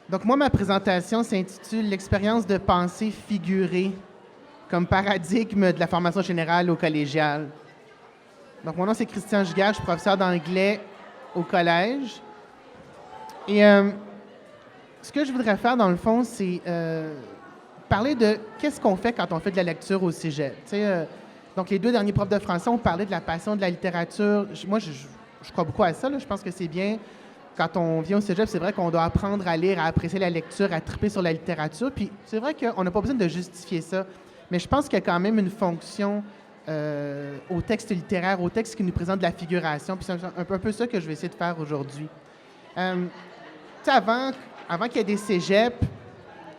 Donc, moi, ma présentation s'intitule «L'expérience de pensée figurée comme paradigme de la formation générale au collégial». Donc, mon nom, c'est Christian Giguère, je suis professeur d'anglais au collège. Et ce que je voudrais faire, dans le fond, c'est parler de qu'est-ce qu'on fait quand on fait de la lecture au cégep. Donc, les deux derniers profs de français ont parlé de la passion de la littérature. Moi, je crois beaucoup à ça, là. Je pense que c'est bien. Quand on vient au cégep, c'est vrai qu'on doit apprendre à lire, à apprécier la lecture, à triper sur la littérature. Puis c'est vrai qu'on n'a pas besoin de justifier ça. Mais je pense qu'il y a quand même une fonction au texte littéraire, au texte qui nous présente de la figuration. Puis c'est un peu ça que je vais essayer de faire aujourd'hui. Avant qu'il y ait des cégeps,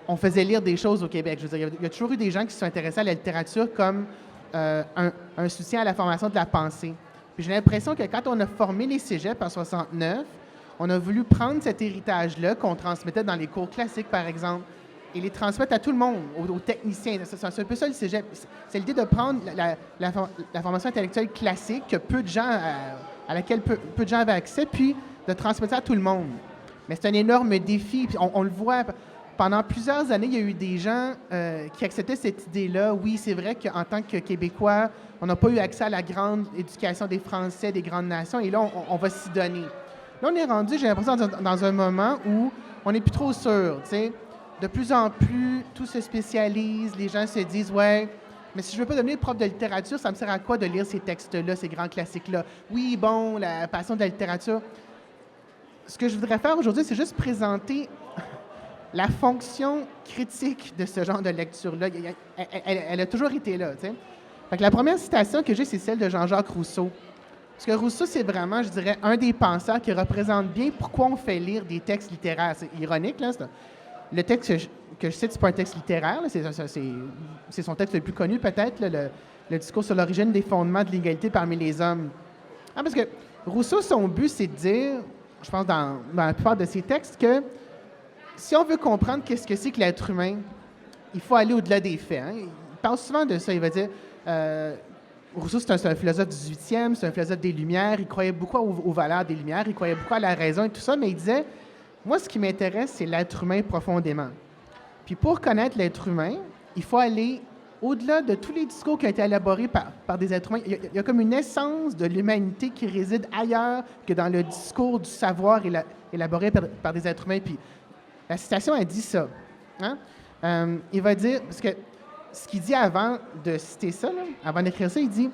on faisait lire des choses au Québec. Je veux dire, il y a toujours eu des gens qui se sont intéressés à la littérature comme un soutien à la formation de la pensée. Puis j'ai l'impression que quand on a formé les cégeps en 69, on a voulu prendre cet héritage-là qu'on transmettait dans les cours classiques, par exemple, et les transmettre à tout le monde, aux techniciens. C'est un peu ça le cégep. C'est l'idée de prendre la formation intellectuelle classique que peu de gens, à laquelle peu de gens avaient accès, puis de transmettre ça à tout le monde. Mais c'est un énorme défi. Puis on le voit, pendant plusieurs années, il y a eu des gens qui acceptaient cette idée-là. Oui, c'est vrai qu'en tant que Québécois, on n'a pas eu accès à la grande éducation des Français, des grandes nations, et là, on va s'y donner. Là, on est rendu, j'ai l'impression, dans un moment où on n'est plus trop sûr. T'sais. De plus en plus, tout se spécialise, les gens se disent « Ouais, mais si je ne veux pas devenir prof de littérature, ça me sert à quoi de lire ces textes-là, ces grands classiques-là? Oui, bon, la passion de la littérature. » Ce que je voudrais faire aujourd'hui, c'est juste présenter la fonction critique de ce genre de lecture-là. Elle a toujours été là. T'sais. Fait que la première citation que j'ai, c'est celle de Jean-Jacques Rousseau. Parce que Rousseau, c'est vraiment, je dirais, un des penseurs qui représente bien pourquoi on fait lire des textes littéraires. C'est ironique, là. Le texte que je cite, c'est pas un texte littéraire. Là. C'est son texte le plus connu, peut-être, là, le discours sur l'origine des fondements de l'égalité parmi les hommes. Parce que Rousseau, son but, c'est de dire, je pense dans la plupart de ses textes, que si on veut comprendre qu'est-ce que c'est que l'être humain, il faut aller au-delà des faits. Hein. Il parle souvent de ça. Il va dire... Rousseau, c'est un philosophe du 18e, c'est un philosophe des Lumières. Il croyait beaucoup aux valeurs des Lumières, il croyait beaucoup à la raison et tout ça, mais il disait, moi, ce qui m'intéresse, c'est l'être humain profondément. Puis pour connaître l'être humain, il faut aller au-delà de tous les discours qui ont été élaborés par des êtres humains. Il y a comme une essence de l'humanité qui réside ailleurs que dans le discours du savoir élaboré par des êtres humains. Puis la citation, elle dit ça. Hein? Il va dire, parce que ce qu'il dit avant de citer ça, là, avant d'écrire ça, il dit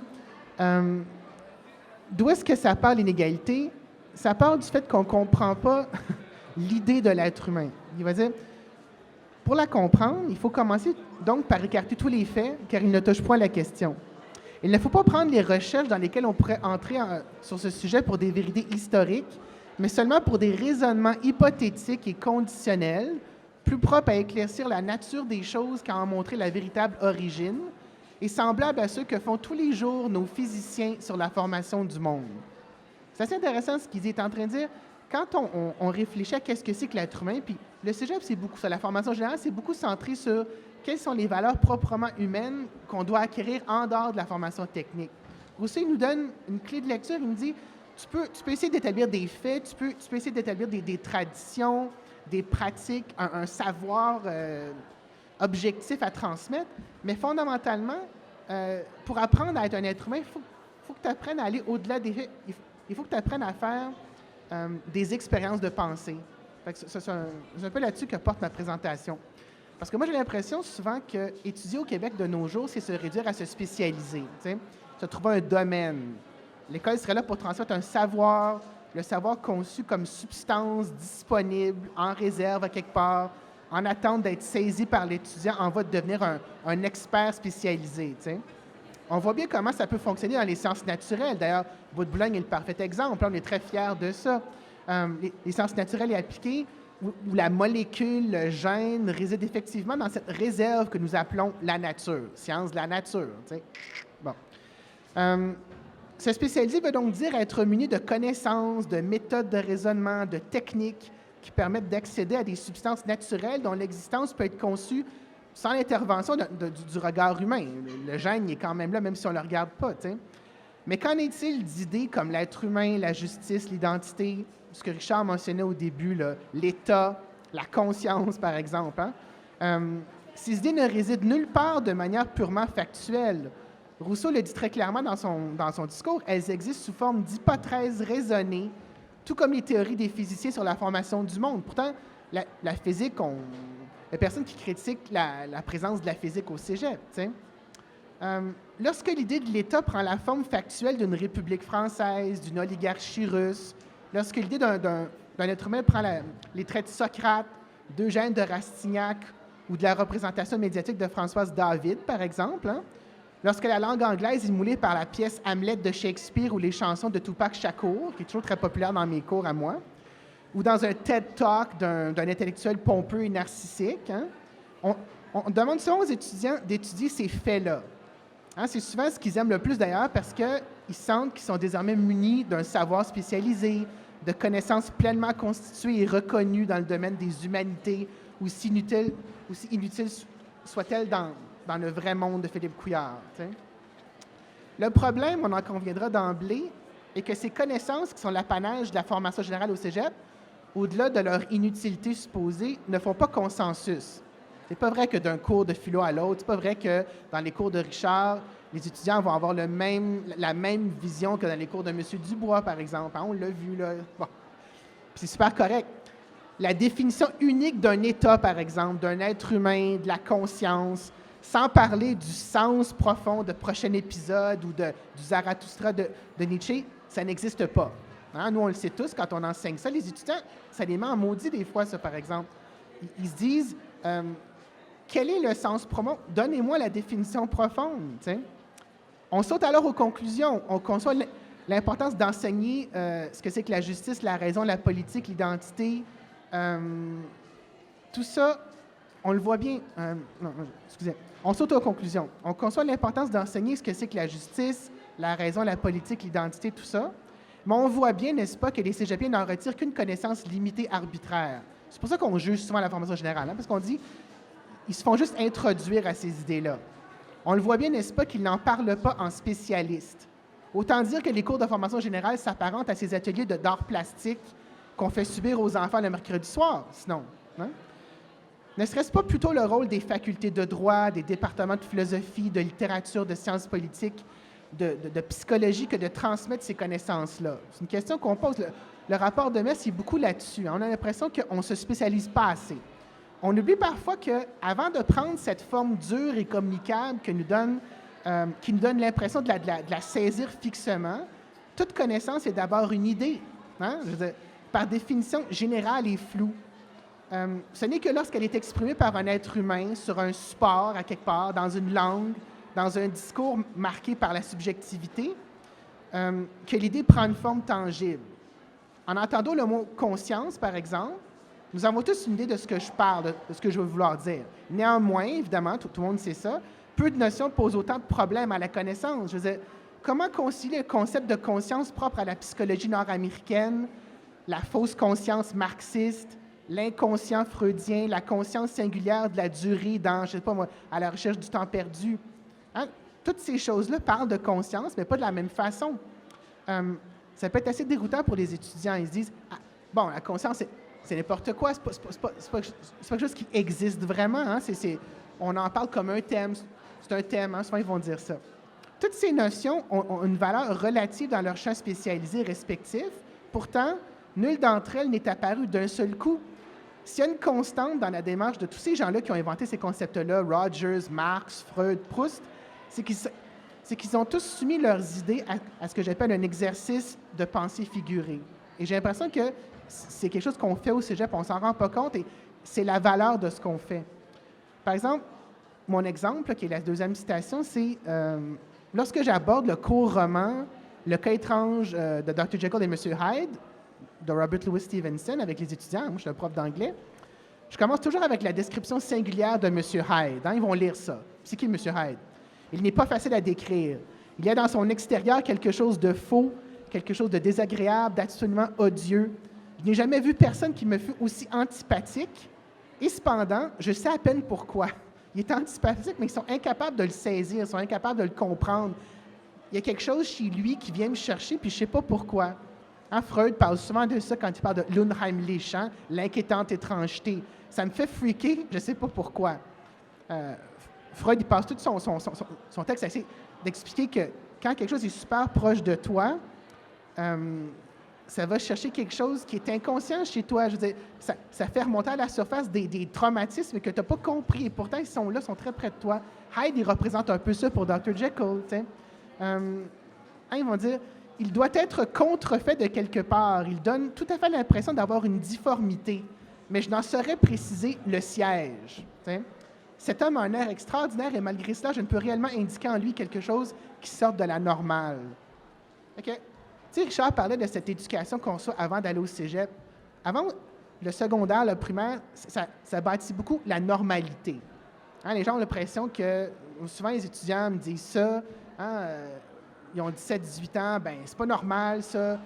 d'où est-ce que ça part l'inégalité? Ça part du fait qu'on ne comprend pas l'idée de l'être humain. Il va dire pour la comprendre, il faut commencer donc par écarter tous les faits, car ils ne touchent point à la question. Il ne faut pas prendre les recherches dans lesquelles on pourrait entrer sur ce sujet pour des vérités historiques, mais seulement pour des raisonnements hypothétiques et conditionnels, plus propre à éclaircir la nature des choses qu'à en montrer la véritable origine, et semblable à ceux que font tous les jours nos physiciens sur la formation du monde. C'est assez intéressant ce qu'il est en train de dire. Quand on réfléchit à qu'est-ce que c'est que l'être humain, puis le cégep, c'est beaucoup ça. La formation générale, c'est beaucoup centré sur quelles sont les valeurs proprement humaines qu'on doit acquérir en dehors de la formation technique. Rousseau, il nous donne une clé de lecture. Il nous dit, tu peux essayer d'établir des faits, tu peux essayer d'établir des traditions, des pratiques, un savoir objectif à transmettre, mais fondamentalement, pour apprendre à être un être humain, il faut que tu apprennes à aller au-delà des faits. Il faut que tu apprennes à faire des expériences de pensée. C'est un peu là-dessus que porte ma présentation. Parce que moi, j'ai l'impression souvent qu'étudier au Québec de nos jours, c'est se réduire à se spécialiser, se trouver un domaine. L'école serait là pour transmettre un savoir, le savoir conçu comme substance disponible, en réserve à quelque part, en attente d'être saisi par l'étudiant en voie de devenir un expert spécialisé. T'sais. On voit bien comment ça peut fonctionner dans les sciences naturelles. D'ailleurs, Bout-de-Boulogne est le parfait exemple. On est très fiers de ça. Les sciences naturelles et appliquées, où la molécule, le gène, réside effectivement dans cette réserve que nous appelons la nature, science de la nature. T'sais. Bon. Se spécialiser veut donc dire être muni de connaissances, de méthodes de raisonnement, de techniques qui permettent d'accéder à des substances naturelles dont l'existence peut être conçue sans l'intervention du regard humain. Le gène est quand même là, même si on ne le regarde pas. T'sais. Mais qu'en est-il d'idées comme l'être humain, la justice, l'identité, ce que Richard mentionnait au début, là, l'État, la conscience, par exemple. Hein? Ces idées ne résident nulle part de manière purement factuelle. Rousseau le dit très clairement dans son discours, elles existent sous forme d'hypothèses raisonnées, tout comme les théories des physiciens sur la formation du monde. Pourtant, la physique, il y a personne qui critique la présence de la physique au cégep. Lorsque l'idée de l'État prend la forme factuelle d'une république française, d'une oligarchie russe, lorsque l'idée d'un être humain prend les traits de Socrate, d'Eugène de Rastignac ou de la représentation médiatique de Françoise David, par exemple, hein, lorsque la langue anglaise est moulée par la pièce Hamlet de Shakespeare ou les chansons de Tupac Shakur, qui est toujours très populaire dans mes cours à moi, ou dans un TED Talk d'un intellectuel pompeux et narcissique, hein, on demande souvent aux étudiants d'étudier ces faits-là. Hein, c'est souvent ce qu'ils aiment le plus d'ailleurs parce qu'ils sentent qu'ils sont désormais munis d'un savoir spécialisé, de connaissances pleinement constituées et reconnues dans le domaine des humanités, aussi inutiles soient-elles dans le vrai monde de Philippe Couillard. T'sais. Le problème, on en conviendra d'emblée, est que ces connaissances qui sont l'apanage de la formation générale au cégep, au-delà de leur inutilité supposée, ne font pas consensus. C'est pas vrai que d'un cours de philo à l'autre, c'est pas vrai que dans les cours de Richard, les étudiants vont avoir la même vision que dans les cours de M. Dubois, par exemple. Hein, on l'a vu, là. Bon. C'est super correct. La définition unique d'un État, par exemple, d'un être humain, de la conscience, sans parler du sens profond de prochain épisode ou du Zarathustra de Nietzsche, ça n'existe pas. Hein? Nous, on le sait tous, quand on enseigne ça, les étudiants, ça les met en maudit des fois, ça, par exemple. Ils se disent... quel est le sens profond? Donnez-moi la définition profonde. T'sais. On saute alors aux conclusions. On conçoit l'importance d'enseigner ce que c'est que la justice, la raison, la politique, l'identité. Tout ça, on le voit bien. Excusez. On saute aux conclusions. On conçoit l'importance d'enseigner ce que c'est que la justice, la raison, la politique, l'identité, tout ça. Mais on voit bien, n'est-ce pas, que les cégepiens n'en retirent qu'une connaissance limitée, arbitraire. C'est pour ça qu'on juge souvent la formation générale, hein, parce qu'on dit ils se font juste introduire à ces idées-là. On le voit bien, n'est-ce pas, qu'ils n'en parlent pas en spécialistes. Autant dire que les cours de formation générale s'apparentent à ces ateliers d'art plastique qu'on fait subir aux enfants le mercredi soir, sinon. Hein? Ne serait-ce pas plutôt le rôle des facultés de droit, des départements de philosophie, de littérature, de sciences politiques, de psychologie que de transmettre ces connaissances-là? C'est une question qu'on pose. Le rapport de Metz est beaucoup là-dessus. Hein? On a l'impression qu'on ne se spécialise pas assez. On oublie parfois qu'avant de prendre cette forme dure et communicable qui nous donne l'impression de la saisir fixement, toute connaissance est d'abord une idée. Hein? Je veux dire, par définition générale et floue. Ce n'est que lorsqu'elle est exprimée par un être humain sur un support, à quelque part, dans une langue, dans un discours marqué par la subjectivité, que l'idée prend une forme tangible. En entendant le mot « conscience », par exemple, nous avons tous une idée de ce que je parle, de ce que je veux vouloir dire. Néanmoins, évidemment, tout le monde sait ça, peu de notions posent autant de problèmes à la connaissance. Je veux dire, comment concilier le concept de conscience propre à la psychologie nord-américaine, la fausse conscience marxiste, l'inconscient freudien, la conscience singulière de la durée dans, je ne sais pas moi, à la recherche du temps perdu. Hein? Toutes ces choses-là parlent de conscience, mais pas de la même façon. Ça peut être assez déroutant pour les étudiants. Ils se disent, ah, bon, la conscience, c'est n'importe quoi, c'est pas quelque chose qui existe vraiment. Hein? On en parle comme un thème, c'est un thème, hein? Souvent ils vont dire ça. Toutes ces notions ont une valeur relative dans leur champ spécialisé respectif. Pourtant, nulle d'entre elles n'est apparue d'un seul coup. S'il y a une constante dans la démarche de tous ces gens-là qui ont inventé ces concepts-là, Rogers, Marx, Freud, Proust, c'est qu'ils ont tous soumis leurs idées à ce que j'appelle un exercice de pensée figurée. Et j'ai l'impression que c'est quelque chose qu'on fait au cégep, on ne s'en rend pas compte, et c'est la valeur de ce qu'on fait. Par exemple, mon exemple, là, qui est la deuxième citation, c'est lorsque j'aborde le court roman « Le cas étrange de Dr. Jekyll et Mr. Hyde », de Robert Louis Stevenson avec les étudiants. Moi, je suis un prof d'anglais. Je commence toujours avec la description singulière de M. Hyde. Hein? Ils vont lire ça. C'est qui M. Hyde? Il n'est pas facile à décrire. Il y a dans son extérieur quelque chose de faux, quelque chose de désagréable, d'absolument odieux. Je n'ai jamais vu personne qui me fût aussi antipathique. Et cependant, je sais à peine pourquoi. Il est antipathique, mais ils sont incapables de le saisir, ils sont incapables de le comprendre. Il y a quelque chose chez lui qui vient me chercher, puis je ne sais pas pourquoi. Hein, Freud parle souvent de ça quand il parle de l'Unheimlich, hein, l'inquiétante étrangeté. Ça me fait freaker, je ne sais pas pourquoi. Freud, il passe tout son texte à essayer d'expliquer que quand quelque chose est super proche de toi, ça va chercher quelque chose qui est inconscient chez toi. Je veux dire, ça fait remonter à la surface des traumatismes que tu n'as pas compris. Et pourtant, ils sont là, sont très près de toi. Hyde, il représente un peu ça pour Dr. Jekyll. Ils vont dire, il doit être contrefait de quelque part. Il donne tout à fait l'impression d'avoir une difformité. Mais je n'en saurais préciser le siège. T'sais. Cet homme a un air extraordinaire et malgré cela, je ne peux réellement indiquer en lui quelque chose qui sorte de la normale. OK? Tu sais, Richard parlait de cette éducation qu'on reçoit avant d'aller au cégep. Avant le secondaire, le primaire, ça bâtit beaucoup la normalité. Hein, les gens ont l'impression que, souvent les étudiants me disent ça, hein, ils ont 17-18 ans, ben c'est pas normal ça.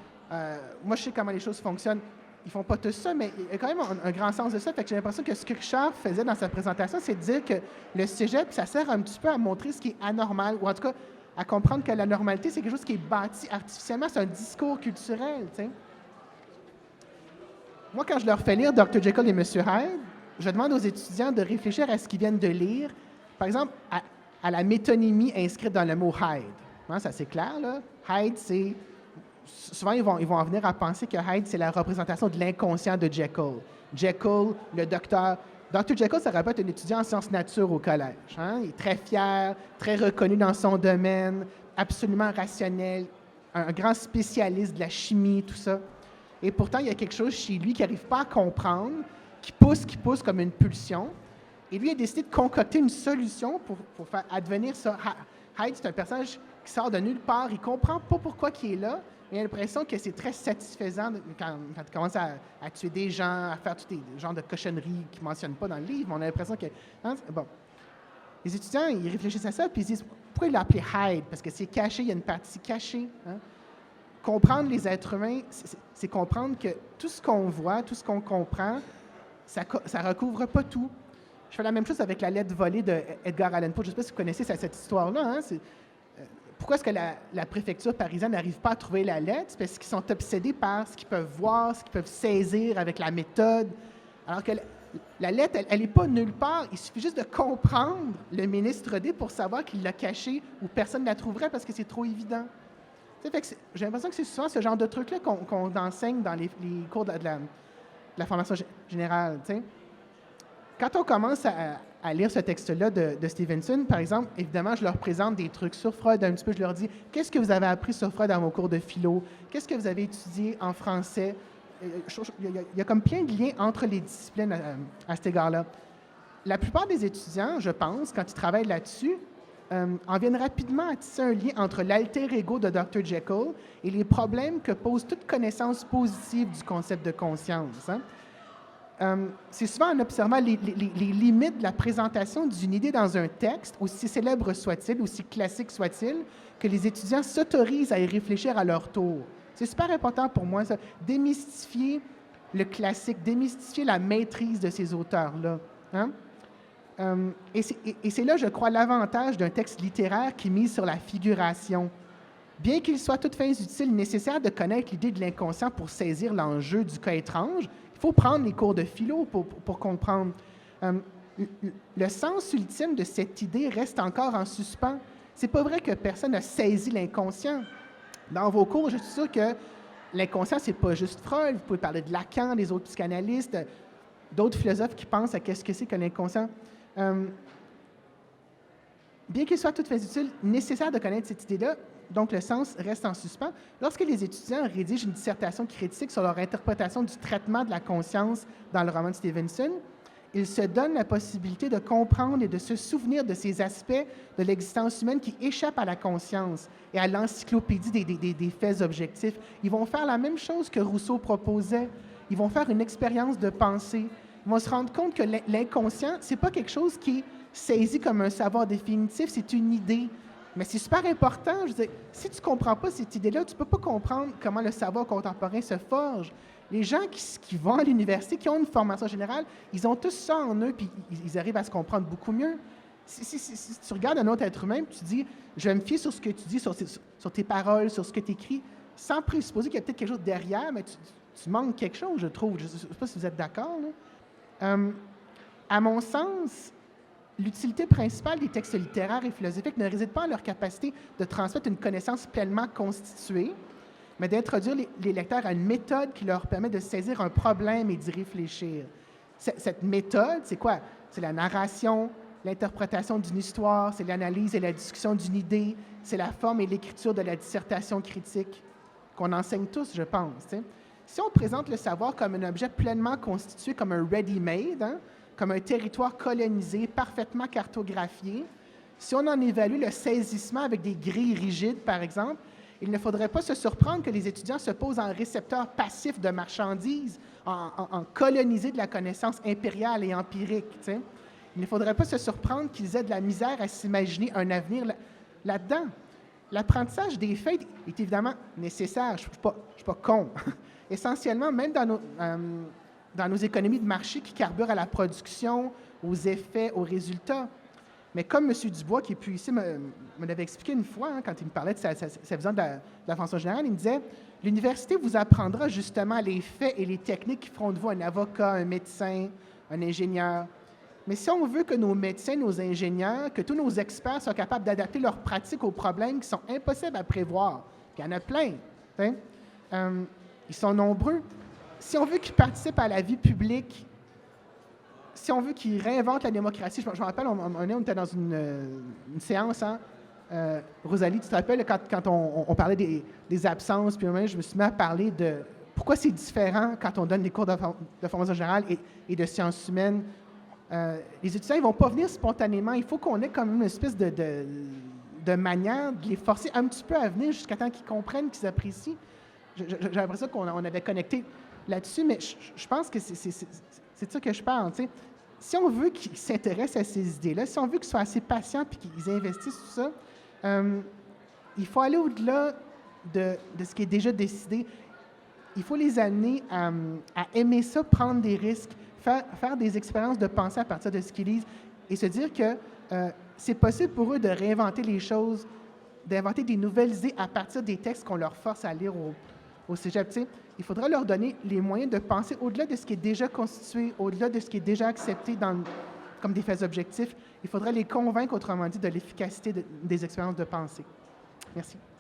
Moi, je sais comment les choses fonctionnent. Ils font pas tout ça, mais il y a quand même un grand sens de ça. Fait que j'ai l'impression que ce que Richard faisait dans sa présentation, c'est de dire que le cégep, ça sert un petit peu à montrer ce qui est anormal, ou en tout cas à comprendre que la normalité, c'est quelque chose qui est bâti artificiellement, c'est un discours culturel. T'sais. Moi, quand je leur fais lire Dr. Jekyll et M. Hyde, je demande aux étudiants de réfléchir à ce qu'ils viennent de lire, par exemple, à la métonymie inscrite dans le mot Hyde. Hein, ça, c'est clair, là. Hyde, c'est... Souvent, ils vont en venir à penser que Hyde, c'est la représentation de l'inconscient de Jekyll. Jekyll, le docteur... Dr. Jekyll, ça rappelle un étudiant en sciences nature au collège. Hein? Il est très fier, très reconnu dans son domaine, absolument rationnel, un grand spécialiste de la chimie, tout ça. Et pourtant, il y a quelque chose chez lui qu'il n'arrive pas à comprendre, qui pousse comme une pulsion. Et lui a décidé de concocter une solution pour faire advenir ça. Hyde, c'est un personnage qui sort de nulle part. Il ne comprend pas pourquoi il est là, mais il a l'impression que c'est très satisfaisant quand il commence à tuer des gens, à faire tous des genres de cochonneries qu'il ne mentionne pas dans le livre. On a l'impression que... Hein, bon. Les étudiants, ils réfléchissent à ça, puis ils se disent, pourquoi il l'a appelé Hyde? Parce que c'est caché, il y a une partie cachée. Hein? Comprendre les êtres humains, c'est comprendre que tout ce qu'on voit, tout ce qu'on comprend, ça ne recouvre pas tout. Je fais la même chose avec la lettre volée d'Edgar Allan Poe. Je ne sais pas si vous connaissez cette histoire-là. Hein? Pourquoi est-ce que la préfecture parisienne n'arrive pas à trouver la lettre? C'est parce qu'ils sont obsédés par ce qu'ils peuvent voir, ce qu'ils peuvent saisir avec la méthode. Alors que la lettre, elle n'est pas nulle part. Il suffit juste de comprendre le ministre D pour savoir qu'il l'a cachée ou personne ne la trouverait parce que c'est trop évident. Fait que j'ai l'impression que c'est souvent ce genre de truc-là qu'on enseigne dans les cours de la formation générale. T'sais. Quand on commence à lire ce texte-là de Stevenson, par exemple, évidemment, je leur présente des trucs sur Freud un petit peu. Je leur dis, qu'est-ce que vous avez appris sur Freud dans vos cours de philo? Qu'est-ce que vous avez étudié en français? Il y a comme plein de liens entre les disciplines à cet égard-là. La plupart des étudiants, je pense, quand ils travaillent là-dessus, en viennent rapidement à tisser un lien entre l'alter ego de Dr. Jekyll et les problèmes que pose toute connaissance positive du concept de conscience. Hein? C'est souvent en observant les limites de la présentation d'une idée dans un texte, aussi célèbre soit-il, aussi classique soit-il, que les étudiants s'autorisent à y réfléchir à leur tour. C'est super important pour moi, ça, démystifier le classique, démystifier la maîtrise de ces auteurs-là. Hein? Et c'est là, je crois, l'avantage d'un texte littéraire qui mise sur la figuration. Bien qu'il soit toutes fins utiles nécessaire de connaître l'idée de l'inconscient pour saisir l'enjeu du cas étrange, il faut prendre les cours de philo pour comprendre. Le sens ultime de cette idée reste encore en suspens. C'est pas vrai que personne n'a saisi l'inconscient. Dans vos cours, je suis sûr que l'inconscient, c'est pas juste Freud. Vous pouvez parler de Lacan, des autres psychanalystes, d'autres philosophes qui pensent à qu'est-ce que c'est que l'inconscient. Bien qu'il soit toutes fins utiles, nécessaire de connaître cette idée-là, donc le sens reste en suspens. Lorsque les étudiants rédigent une dissertation critique sur leur interprétation du traitement de la conscience dans le roman de Stevenson, ils se donnent la possibilité de comprendre et de se souvenir de ces aspects de l'existence humaine qui échappent à la conscience et à l'encyclopédie des faits objectifs. Ils vont faire la même chose que Rousseau proposait. Ils vont faire une expérience de pensée. Ils vont se rendre compte que l'inconscient, ce n'est pas quelque chose qui est saisi comme un savoir définitif, c'est une idée. Mais c'est super important. Je veux dire, si tu ne comprends pas cette idée-là, tu ne peux pas comprendre comment le savoir contemporain se forge. Les gens qui vont à l'université, qui ont une formation générale, ils ont tous ça en eux, puis ils arrivent à se comprendre beaucoup mieux. Si tu regardes un autre être humain, puis tu dis, je vais me fier sur ce que tu dis, sur tes paroles, sur ce que tu écris, sans présupposer qu'il y a peut-être quelque chose derrière, mais tu manques quelque chose, je trouve. Je ne sais pas si vous êtes d'accord, là. À mon sens, l'utilité principale des textes littéraires et philosophiques ne réside pas en leur capacité de transmettre une connaissance pleinement constituée, mais d'introduire les lecteurs à une méthode qui leur permet de saisir un problème et d'y réfléchir. Cette méthode, c'est quoi? C'est la narration, l'interprétation d'une histoire, c'est l'analyse et la discussion d'une idée, c'est la forme et l'écriture de la dissertation critique qu'on enseigne tous, je pense. T'sais. Si on présente le savoir comme un objet pleinement constitué, comme un ready-made, hein, comme un territoire colonisé, parfaitement cartographié, si on en évalue le saisissement avec des grilles rigides, par exemple, il ne faudrait pas se surprendre que les étudiants se posent en récepteurs passifs de marchandises, en colonisés de la connaissance impériale et empirique. T'sais. Il ne faudrait pas se surprendre qu'ils aient de la misère à s'imaginer un avenir là-dedans. L'apprentissage des faits est évidemment nécessaire, je ne suis pas con. Essentiellement, même dans nos économies de marché qui carburent à la production, aux effets, aux résultats. Mais comme M. Dubois, qui est plus ici, me l'avait expliqué une fois, hein, quand il me parlait de sa vision de la fonction générale, il me disait « L'université vous apprendra justement les faits et les techniques qui feront de vous un avocat, un médecin, un ingénieur. Mais si on veut que nos médecins, nos ingénieurs, que tous nos experts soient capables d'adapter leurs pratiques aux problèmes qui sont impossibles à prévoir, il y en a plein, ils sont nombreux. Si on veut qu'ils participent à la vie publique, si on veut qu'ils réinventent la démocratie, je me rappelle, on était dans une séance, hein, Rosalie, tu te rappelles, quand on parlait des absences, puis moi, je me suis mis à parler de pourquoi c'est différent quand on donne des cours de formation générale et de sciences humaines. Les étudiants, ils ne vont pas venir spontanément. Il faut qu'on ait quand même une espèce de manière de les forcer un petit peu à venir jusqu'à temps qu'ils comprennent, qu'ils apprécient. J'ai l'impression qu'on avait connecté là-dessus, mais je pense que c'est de ça que je parle. T'sais. Si on veut qu'ils s'intéressent à ces idées-là, si on veut qu'ils soient assez patients et qu'ils investissent tout ça, il faut aller au-delà de ce qui est déjà décidé. Il faut les amener à aimer ça, prendre des risques, faire des expériences de pensée à partir de ce qu'ils lisent et se dire que c'est possible pour eux de réinventer les choses, d'inventer des nouvelles idées à partir des textes qu'on leur force à lire au cégep. T'sais. Il faudra leur donner les moyens de penser au-delà de ce qui est déjà constitué, au-delà de ce qui est déjà accepté comme des faits objectifs. Il faudra les convaincre, autrement dit, de l'efficacité des expériences de pensée. Merci.